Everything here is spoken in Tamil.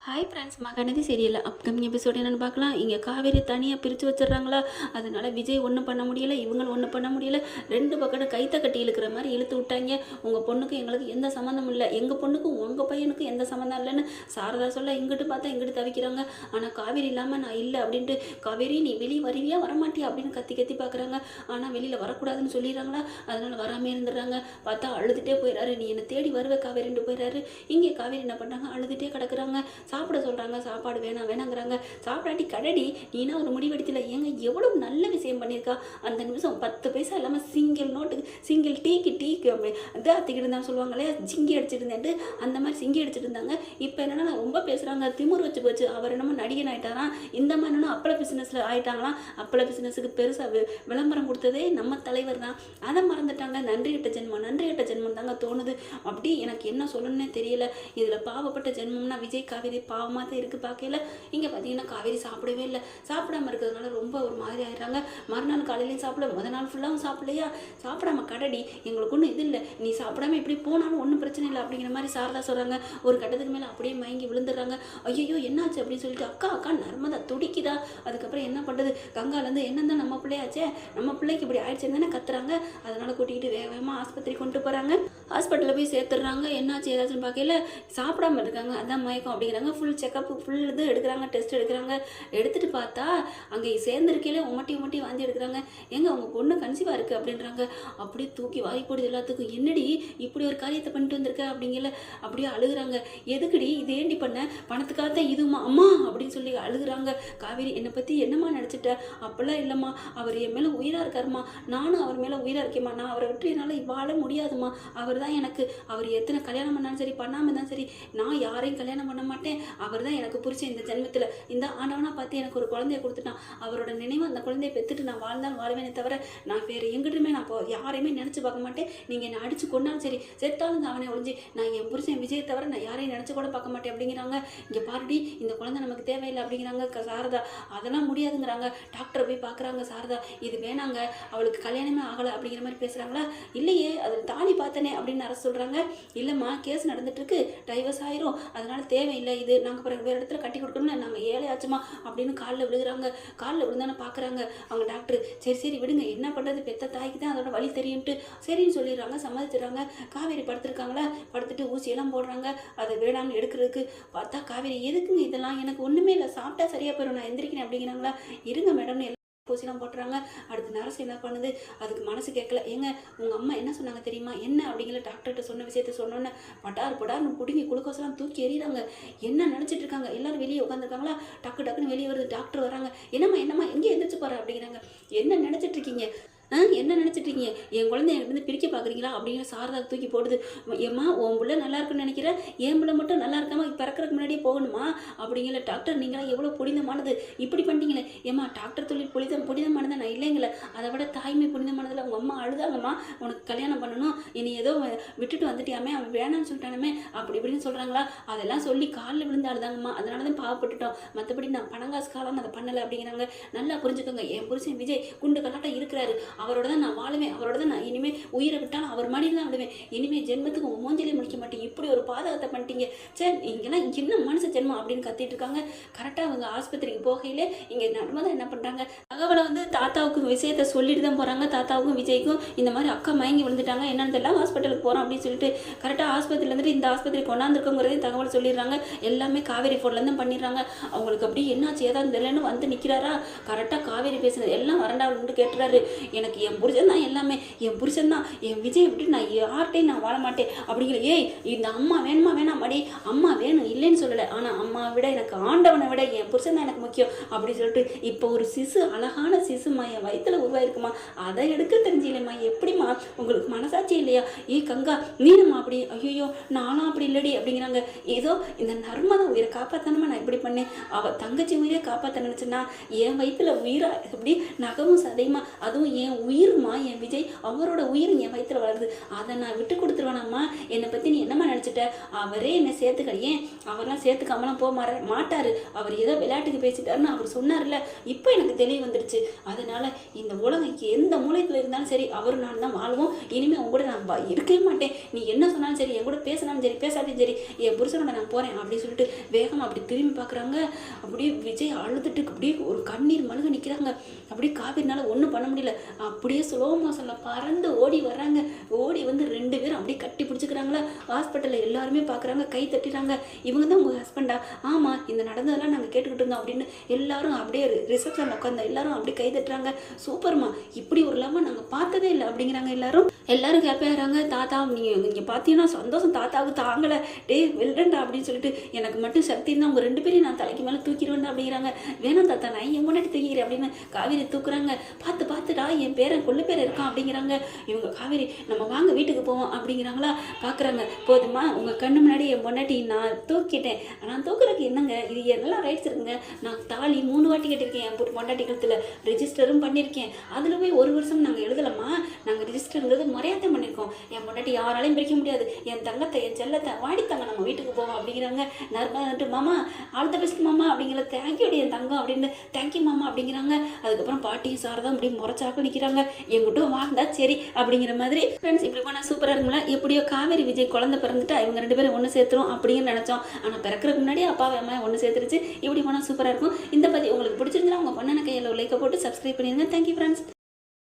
Hi friends, Mahanadhi serial upcoming episode என்னென்னு பார்க்கலாம். இங்கே காவேரி தனியாக பிரித்து வச்சிடுறாங்களா, அதனால் விஜய் ஒன்றும் பண்ண முடியலை, இவங்க ஒன்றும் பண்ண முடியலை. ரெண்டு பக்கம் கைத்த கட்டி இழுக்கிற மாதிரி இழுத்து விட்டாங்க. உங்கள் பொண்ணுக்கும் எங்களுக்கு எந்த சம்மந்தமும் இல்லை, எங்கள் பொண்ணுக்கும் உங்கள் பையனுக்கும் எந்த சம்மந்தம் இல்லைன்னு சாரதா சொல்ல இங்கிட்டு பார்த்தா இங்கிட்டு தவிக்கிறாங்க. ஆனால் காவேரி இல்லாமல் நான் இல்லை அப்படின்ட்டு, காவேரி நீ வெளியே வருவியா வரமாட்டியா அப்படின்னு கத்தி கத்தி பார்க்குறாங்க. ஆனால் வெளியில் வரக்கூடாதுன்னு சொல்லிடுறாங்களா, அதனால் வராமே இருந்துடுறாங்க. பார்த்தா அழுதுகிட்டே போயிடாரு, நீ என்னை தேடி வருவே காவேரின்ட்டு போயிடாரு. இங்கே காவேரி என்ன பண்ணுறாங்க, அழுதுகிட்டே கிடக்குறாங்க. சாப்பிட சொல்கிறாங்க, சாப்பாடு வேணாங்கிறாங்க. சாப்பிடாட்டி கடடி, நீனா ஒரு முடிவெடுத்துல. ஏங்க எவ்வளோ நல்ல விஷயம் பண்ணியிருக்கா. அந்த நிமிஷம் 10 பைசா இல்லாமல் சிங்கிள் நோட்டுக்கு சிங்கிள் டீக்கு இதாத்திக்கிட்டு இருந்தான்னு சொல்லுவாங்களே, ஜிங்கி அடிச்சுட்டு இருந்தேன்ட்டு அந்த மாதிரி சிங்கி அடிச்சுட்டு இருந்தாங்க. இப்போ என்னன்னா ரொம்ப பேசுகிறாங்க, திமுர் வச்சு போச்சு. அவர் என்னமோ நடிகன் ஆகிட்டாராம், இந்த மாதிரி என்னன்னா அப்பள பிஸ்னஸில் ஆகிட்டாங்களாம். அப்பள பிஸ்னஸுக்கு பெருசாக விளம்பரம் கொடுத்ததே நம்ம தலைவர் தான், அதை மறந்துட்டாங்க. நன்றி கட்ட ஜென்மம் தாங்க தோணுது. அப்படி எனக்கு என்ன சொல்லணுன்னே தெரியல. இதில் பாவப்பட்ட ஜென்மம்னா விஜய் காவேரி பாவமாக தான் இருக்குது பார்க்கல. இங்கே பார்த்தீங்கன்னா காவேரி சாப்பிடவே இல்லை. சாப்பிடாம இருக்கிறதுனால ரொம்ப ஒரு மாதிரி ஆயிடுறாங்க. மறுநாள் காலையிலையும் சாப்பிட, முதல் நாள் ஃபுல்லாகவும் சாப்பிடலையா, சாப்பிடாம கடடி, எங்களுக்கு ஒன்றும் இது இல்லை, நீ சாப்பிடாம இப்படி போனாலும் ஒன்றும் பிரச்சனை இல்லை அப்படிங்கிற மாதிரி சாரதா சொல்கிறாங்க. ஒரு கட்டத்துக்கு மேலே அப்படியே மயங்கி விழுந்துடுறாங்க. ஐயோ என்னாச்சு அப்படின்னு சொல்லிட்டு அக்கா நர்மதா துடிக்குதா. அதுக்கப்புறம் என்ன பண்ணுறது, கங்காலேருந்து என்னந்தான் நம்ம பிள்ளையாச்சே, நம்ம பிள்ளைக்கு இப்படி ஆயிடுச்சுன்னு தானே கத்துறாங்க. அதனால் கூட்டிகிட்டு வேகமாக ஆஸ்பத்திரி கொண்டு போகிறாங்க. ஹாஸ்பிட்டலில் போய் சேர்த்துடுறாங்க. என்னாச்சு ஏதாச்சுன்னு பார்க்கல, சாப்பிடாம இருக்காங்க, அதான் மயக்கம் அப்படிங்கிறாங்க. ஃபுல் செக்கப் ஃபுல் இது எடுக்கிறாங்க, டெஸ்ட் எடுக்கிறாங்க. எடுத்துகிட்டு பார்த்தா அங்கே சேர்ந்துருக்கையில உமட்டி வாந்தி எடுக்கிறாங்க. ஏங்க உங்கள் பொண்ணு கன்சீவாக இருக்குது அப்படின்றாங்க. அப்படியே தூக்கி வாய் போடுது எல்லாத்துக்கும். என்னடி இப்படி ஒரு காரியத்தை பண்ணிட்டு வந்திருக்க அப்படிங்கல. அப்படியே அழுகுறாங்க. எதுக்குடி இது ஏண்டி பண்ண, பணத்துக்காகத்தான் இதுமா அம்மா அப்படின்னு சொல்லி அழுகுறாங்க. காவேரி என்னை பற்றி என்னம்மா நினச்சிட்ட, அப்பெல்லாம் இல்லைம்மா, அவர் என் மேலே உயிராக இருக்காருமா, நானும் அவர் மேலே உயிராக இருக்கேம்மா, நான் அவரை விட்டு என்னால் வாழ முடியாதுமா, அவர் தான் எனக்கு, அவர் எத்தனை கல்யாணம் பண்ணாலும் சரி பண்ணாமல் தான் சரி, நான் யாரையும் கல்யாணம் பண்ண மாட்டேன், அவர் தான் எனக்கு பிடிச்ச இந்த ஜென்மத்தில். இந்த ஆண்டவனா பார்த்து எனக்கு ஒரு குழந்தைய கொடுத்துட்டான், அவரோட நினைவு அந்த குழந்தைய பெற்றுட்டு நான் வாழ்ந்தாலும் வாழ்வேனே தவிர நான் வேறு எங்கிட்டுமே நான் யாரையுமே நினச்சி பார்க்க மாட்டேன். நீங்கள் என்னை அடித்து கொண்டாலும் சரி, செத்தாலும் அவனை ஒழிஞ்சு நான் என் புருஷன் விஜய் தவிர நான் யாரையும் நினச்சி கூட பார்க்க மாட்டேன் அப்படிங்கிறாங்க. இங்கே பாருடி, இந்த குழந்தை நமக்கு தேவையில்லை அப்படிங்கிறாங்க சாரதா. அதெல்லாம் முடியாதுங்கிறாங்க. டாக்டரை போய் பார்க்குறாங்க சாரதா. இது வேணாங்க, அவளுக்கு கல்யாணமே ஆகலை அப்படிங்கிற மாதிரி பேசுகிறாங்களா. இல்லையே அதில் தாலி பார்த்தனே அப்படின்னு அரசு சொல்கிறாங்க. இல்லைம்மா கேஸ் நடந்துட்டுருக்கு, டைவர்ஸ் ஆயிரும், அதனால தேவையில்லை, இது நாங்கள் பிறகு வேறு இடத்துல கட்டி கொடுக்கணும்னு நாங்கள் ஏழை ஆச்சுமா அப்படின்னு காலில் விழுகிறாங்க. காலில் விழுந்தானே பார்க்குறாங்க அவங்க டாக்டர். சரி விடுங்க, என்ன பண்ணுறது, பெத்த தாய்க்கு தான் அதோட வழி தெரியும்ட்டு சரின்னு சொல்லிடுறாங்க, சம்மதிச்சிடுறாங்க. காவேரி படுத்துருக்காங்களா, படுத்துட்டு ஊசியெல்லாம் போடுறாங்க. அதை வேணாம்னு எடுக்கிறதுக்கு பார்த்தா காவேரி எதுக்குங்க இதெல்லாம், எனக்கு ஒன்றுமே இல்லை, சாப்பிட்டா சரியாக போயிடும், நான் எந்திரிக்கிறேன் அப்படிங்கிறாங்களா. இருங்க மேடம்னு ஊசிலாம் போட்டுறாங்க. அடுத்து நர்ஸ் என்ன பண்ணுது, அதுக்கு மனசு கேட்கல. ஏங்க உங்கள் அம்மா என்ன சொன்னாங்க தெரியுமா, என்ன அப்படிங்கிற டாக்டர்கிட்ட சொன்ன விஷயத்த சொன்னோன்னே படார்னு பிடுங்கி குளுக்கோஸ்லாம் தூக்கி எறிகிறாங்க. என்ன நினச்சிட்டு இருக்காங்க, எல்லாரும் வெளியே உட்காந்துருக்காங்களா. டக்குன்னு வெளியே வருது, டாக்டர் வராங்க. என்னம்மா எங்கே எந்திரிச்சு போகிற அப்படிங்கிறாங்க. என்ன நினச்சிட்டு இருக்கீங்க, என்ன நினச்சிட்ருக்கீங்க, என் குழந்தைய வந்து பிரிக்க பார்க்குறீங்களா அப்படிங்கிற சாரதா தூக்கி போடுது. ஏம்மா உன் பிள்ளை நல்லா இருக்குன்னு நினைக்கிறேன், என் பிள்ளை மட்டும் நல்லா இருக்காமல் பிறக்கிறதுக்கு முன்னாடியே போகணுமா அப்படிங்கிற. டாக்டர் நீங்களாம் எவ்வளோ புனிதமானது, இப்படி பண்ணிட்டீங்களே. ஏம்மா டாக்டர் தொழில் புனிதமானதை நான் இல்லைங்களே, அதை விட தாய்மை புனிதமானதில் உங்கள் அம்மா அழுதாங்கம்மா, உனக்கு கல்யாணம் பண்ணணும், இனி ஏதோ விட்டுட்டு வந்துட்டியாமே, அவன் வேணான்னு சொல்லிட்டானமே அப்படி இப்படின்னு சொல்கிறாங்களா. அதெல்லாம் சொல்லி காலில் விழுந்து அழுதாங்கம்மா, அதனால தான் பாவப்பட்டுட்டோம், மற்றபடி நான் பணங்காசு காலம் அதை பண்ணலை அப்படிங்கிறாங்க. நல்லா புரிஞ்சுக்கோங்க, என் புருஷன் விஜய் குண்டு கலாட்டம் இருக்கிறாரு, அவரோட தான் நான் வாழுவேன், அவரோட தான் நான் இனிமேல் உயிரை விட்டாலும் அவர் மடியில் தான் விடுவேன், இனிமேல் ஜென்மத்துக்கு உங்கள் மூஞ்சிலே முடிக்க மாட்டேன், இப்படி ஒரு பாதகத்தை பண்ணிட்டீங்க, சரி இங்கெல்லாம் என்ன மனுஷ ஜென்மம் அப்படின்னு கத்திட்டு இருக்காங்க. கரெக்டாக அவங்க ஆஸ்பத்திரிக்கு போகையிலே இங்கே நடுமதான் என்ன பண்ணுறாங்க, தகவலை வந்து தாத்தாவுக்கு விஷயத்தை சொல்லிட்டு தான் போகிறாங்க. தாத்தாவுக்கும் விஜய்க்கும் இந்த மாதிரி அக்கா மயங்கி விழுந்துட்டாங்க, என்னன்னு தெரியல, ஹாஸ்பிட்டலுக்கு போகிறோம் அப்படின்னு சொல்லிட்டு கரெக்டாக ஆஸ்பத்திரியில் வந்துட்டு இந்த ஆஸ்பத்திரி கொண்டாந்துருக்கோங்கிறதையும் தகவல் சொல்லிடுறாங்க. எல்லாமே காவேரி ஃபோன்லேருந்து பண்ணிடுறாங்க. அவங்களுக்கு அப்படி என்னாச்சு ஏதாவது தெரியலன்னு வந்து நிற்கிறாரா. கரெக்டாக காவேரி பேசுனது எல்லாம் வரண்டாவில் வந்து கேட்டுறாரு. எனக்கு என் புருஷன் தான் எல்லாமே, என் புருஷன் தான், என் விஜய் விட்டு நான் யார்கிட்டையும் நான் வாழ மாட்டேன் அப்படிங்கிற. ஏய் இந்த அம்மா வேணுமா வேணாமாடி, அம்மா வேணும் இல்லைன்னு சொல்லலை, ஆனால் அம்மாவை விட எனக்கு ஆண்டவனை விட என் புருஷன் தான் எனக்கு முக்கியம் அப்படின்னு சொல்லிட்டு இப்போ ஒரு சிசு, அழகான சிசுமா என் வயிற்றுல உருவாயிருக்குமா, அதை எடுக்க தெரிஞ்சில்லைம்மா, எப்படிம்மா உங்களுக்கு மனசாட்சி இல்லையா. கங்கா நீனம்மா அப்படி, ஐயோ நானும் அப்படி இல்லடி அப்படிங்கிறாங்க. ஏதோ இந்த நர்மதா உயிரை காப்பாற்றணுமா நான் இப்படி பண்ணேன், அவள் தங்கச்சி உயிரை காப்பாற்ற நினச்சேன்னா என் வயிற்றுல உயிரா எப்படி நகமும் சதையுமா, அதுவும் என் என் உயிர்மா என் விஜய், அவரோட உயிர் என் வயிற்றுல வளருது, அதை நான் விட்டு கொடுத்துருவேனாம்மா? என்னை பற்றி நீ என்னம்மா நினச்சிட்ட? அவரே என்னை சேர்த்துக்க, ஏன் அவரெல்லாம் சேர்த்துக்காமலாம் போக மாட்டார், அவர் ஏதோ விளையாட்டுக்கு பேசிட்டாருன்னு அவர் சொன்னார்ல, இப்போ எனக்கு தெளிவு வந்துடுச்சு. அதனால் இந்த உலகம் எந்த மூலையில் இருந்தாலும் சரி அவர் நான் தான் வாழ்வோம். இனிமேல் உங்க கூட நான் இருக்கவே மாட்டேன். நீ என்ன சொன்னாலும் சரி, என் கூட பேசினாலும் சரி பேசாதையும் சரி, என் புருஷனோட நான் போகிறேன் அப்படின்னு சொல்லிட்டு வேகமாக அப்படி திரும்பி பார்க்குறாங்க. அப்படியே விஜய் அழுதுட்டு அப்படியே ஒரு கண்ணீர் மழுக நிற்கிறாங்க. அப்படியே காவேரினால ஒன்றும் பண்ண முடியல. அப்படியே ஸ்லோ மோஷனில் பறந்து ஓடி வர்றாங்க. ஓடி வந்து 2 பேரும் அப்படியே கட்டி பிடிச்சிக்கிறாங்களா. ஹாஸ்பிட்டலில் எல்லாருமே பார்க்குறாங்க, கை தட்டிடுறாங்க. இவங்க தான் உங்கள் ஹஸ்பண்டா? ஆமாம், இந்த நடந்ததெல்லாம் நாங்கள் கேட்டுக்கிட்டு இருந்தோம் அப்படின்னு எல்லாரும் அப்படியே ரிசப்ஷனில் உட்காந்து எல்லாரும் அப்படியே கை தட்டுறாங்க. சூப்பர்மா, இப்படி ஒரு லவ்வை நாங்கள் பார்த்ததே இல்லை அப்படிங்கிறாங்க. எல்லாரும் ஹாப்பியாகிறாங்க. தாத்தா நீங்கள் பார்த்தீங்கன்னா சந்தோஷம் தாத்தாவுக்கு தாங்கலை, டே வெல்டன்டா அப்படின்னு சொல்லிட்டு, எனக்கு மட்டும் சக்தி இருந்தால் உங்கள் 2 பேரையும் நான் தலைக்கு மேலே தூக்கிடுவேன் அப்படிங்கிறாங்க. வேணாம் தாத்தா, நான் என் முன்னாடி தூக்கிக்கிறேன் அப்படின்னு காவேரி தூக்குறாங்க. பார்த்துடா என் பேரன் கொள்ளு பேர் இருக்கான் அப்படிங்கிறாங்க. இவங்க காவேரி நம்ம வாங்க வீட்டுக்கு போவோம் அப்படிங்கிறாங்களா. பார்க்குறாங்க, போதுமா உங்கள் கண்ணு முன்னாடி என் பொண்டாட்டி நான் தூக்கிட்டேன், நான் தூக்குறதுக்கு என்னங்க, இது எல்லாம் ரைட்ஸ் இருக்குங்க. நான் தாலி 3 வாட்டி கட்டியிருக்கேன் என் பொண்டாட்டி கழுத்தில், ரெஜிஸ்டரும் பண்ணியிருக்கேன். அதில் போய் 1 வருஷம் நாங்கள் எழுதலாமா? நாங்கள் ரெஜிஸ்டருங்கிறது முறையாத்தான் பண்ணியிருக்கோம். என் பொண்டாட்டி யாராலையும் பிரிக்க முடியாது, என் தங்கத்தை என் செல்லத்தை வாடித்தாங்க, நம்ம வீட்டுக்கு போவோம் அப்படிங்கிறாங்க. நர்மதா மாமா ஆல் த பெஸ்ட் மாமா அப்படிங்கிற, தேங்க்யூ என் தங்கம் அப்படின்னு தேங்க்யூ மாமா அப்படிங்கிறாங்க. அதுக்கப்புறம் பாட்டியும் சாரதான் அப்படி முறைச்சாக்க நிற்கிறாங்க. என்கிட்ட வாழ்ந்தா சரி அப்படிங்கிற மாதிரி. ஃப்ரெண்ட்ஸ், இப்படி போனால் சூப்பராக இருக்குங்களா? எப்படியோ காவேரி விஜய் குழந்தை பிறந்துட்டு இவங்க 2 பேரும் ஒன்று சேர்த்துரும் அப்படின்னு நினச்சோம். ஆனால் பிறக்கிறதுக்கு முன்னாடி அப்பாவை அம்மா ஒன்று சேர்த்துருச்சு. இப்படி போனால் சூப்பராக இருக்கும். இந்த பற்றி உங்களுக்கு பிடிச்சிருந்தா உங்கள் பொண்ணான கையில் லைக்கை போட்டு சப்ஸ்கிரைப் பண்ணிடுங்க. Thank you friends.